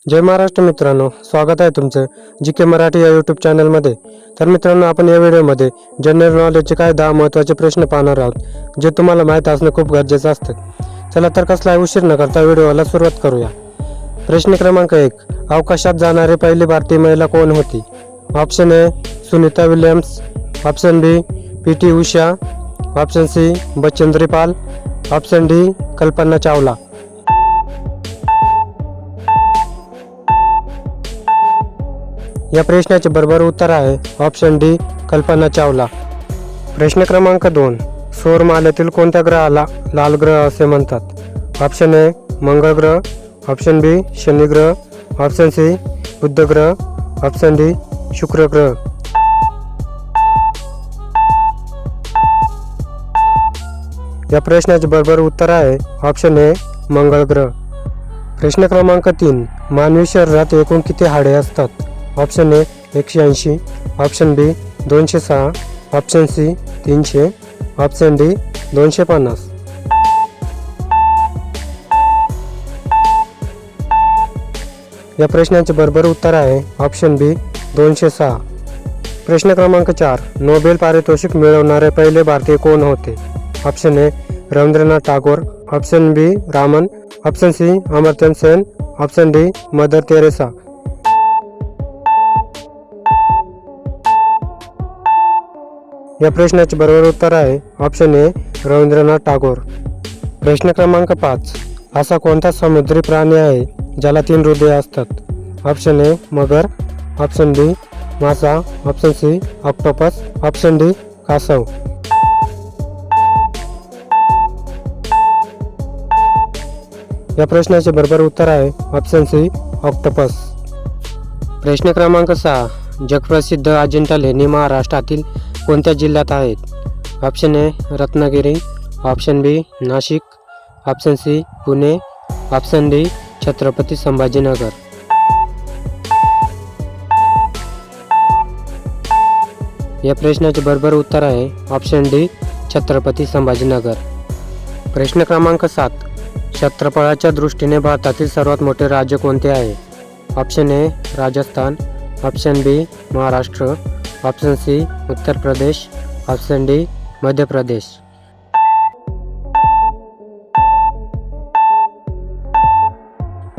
जय महाराष्ट्र मित्रांनो, स्वागत आहे तुमचं जी मराठी या यूट्यूब चॅनलमध्ये। तर मित्रांनो, आपण या व्हिडिओमध्ये जनरल नॉलेजचे काही 10 महत्त्वाचे प्रश्न पाहणार आहोत जे तुम्हाला माहीत असणं खूप गरजेचं असतं। चला तर कसलाही उशीर न करता व्हिडिओला सुरुवात करूया। प्रश्न क्रमांक 1, अवकाशात जाणारी पहिली भारतीय महिला कोण होती? Option A Sunita Williams, option B PT Usha, option C Bachendri Pal, option D Kalpana Chawla. या प्रश्नाचे बरोबर उत्तर आहे ऑप्शन डी कल्पना चावला। प्रश्न क्रमांक 2, सौरमालेतील कोणत्या ग्रहाला लाल ग्रह असे म्हणतात? ऑप्शन ए मंगळ ग्रह, ऑप्शन बी शनी ग्रह, ऑप्शन सी बुध ग्रह, ऑप्शन डी शुक्र ग्रह। या प्रश्नाचे बरोबर उत्तर आहे ऑप्शन ए मंगळ ग्रह। प्रश्न क्रमांक 3, मानवी शरीरात एकूण किती हाडे असतात? Option A 180, option B 206, option C 300, option D 250। या प्रश्नाचे बरोबर उत्तर आहे ऑप्शन बी 206। प्रश्न क्रमांक 4, नोबेल पारितोषिक मिळवणारे पहिले भारतीय कोण होते? Option A Rabindranath Tagore, option B Raman, option C Amartya Sen, option D Mother Teresa. या प्रश्नाचे बरोबर उत्तर आहे ऑप्शन ए रवींद्रनाथ टागोर। प्रश्न क्रमांक 5, असा कोणता समुद्री प्राणी आहे ज्याला 3 हृदये असतात? ऑप्शन ए मगर, ऑप्शन बी मासा, option C octopus, option D कासव। या प्रश्नाचे बरोबर उत्तर आहे ऑप्शन सी ऑक्टोपस। प्रश्न क्रमांक 6, जगप्रसिद्ध अजिंठा लेणी महाराष्ट्रातील कोणत्या जिल्ह्यात आहेत? Option A Ratnagiri, option B Nashik, option C Pune, option D Chhatrapati Sambhajinagar. या प्रश्नाचे बरोबर उत्तर आहे ऑप्शन डी छत्रपती संभाजीनगर। प्रश्न क्रमांक 7, क्षेत्रफळाच्या दृष्टीने भारतातील सर्वात मोठे राज्य कोणते आहे? Option A Rajasthan, option B Maharashtra, option C Uttar Pradesh, option D Madhya Pradesh.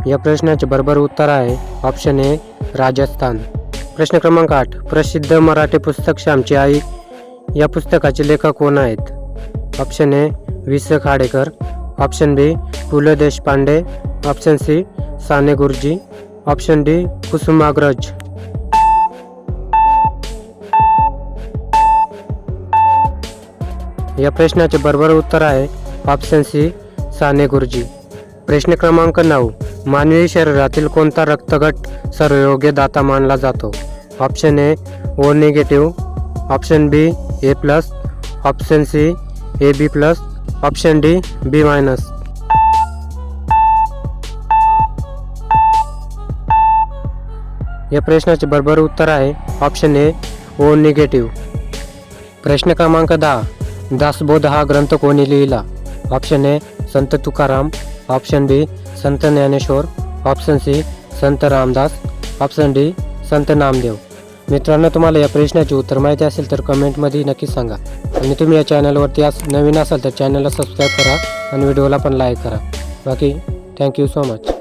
या प्रश्नाचे बरोबर उत्तर आहे ऑप्शन ए राजस्थान। प्रश्न क्रमांक 8, प्रसिद्ध मराठी पुस्तक श्यामची आई या पुस्तकाचे लेखक कोण आहेत? ऑप्शन ए वि.स. खाडेकर, ऑप्शन बी पु ल Deshpande, option C Sane Guruji, option D Kusumagraj. या प्रश्नाचे बरोबर उत्तर आहे ऑप्शन सी साने गुरुजी। प्रश्न क्रमांक 9, मानवी शरीरातील कोणता रक्तगट सर्वयोग्य दाता मानला जातो? Option A O negative, option B A+, option C AB+, option D B-। या प्रश्नाचे बरोबर उत्तर आहे ऑप्शन ए ओ निगेटिव्ह। प्रश्न क्रमांक 10, दासबोध हा ग्रंथ कोणी लिहिला? Option A Sant Tukaram, option B Sant Dnyaneshwar, option C Sant Ramdas, option D संत नामदेव। मित्रांनो, तुम्हाला या प्रश्नाचे उत्तर माहिती असेल तर कमेंटमध्ये नक्की सांगा आणि तुम्ही या चॅनलवरती नवीन असाल तर चॅनलला सबस्क्राईब करा आणि व्हिडिओला पण लाईक करा। बाकी थँक्यू सो मच।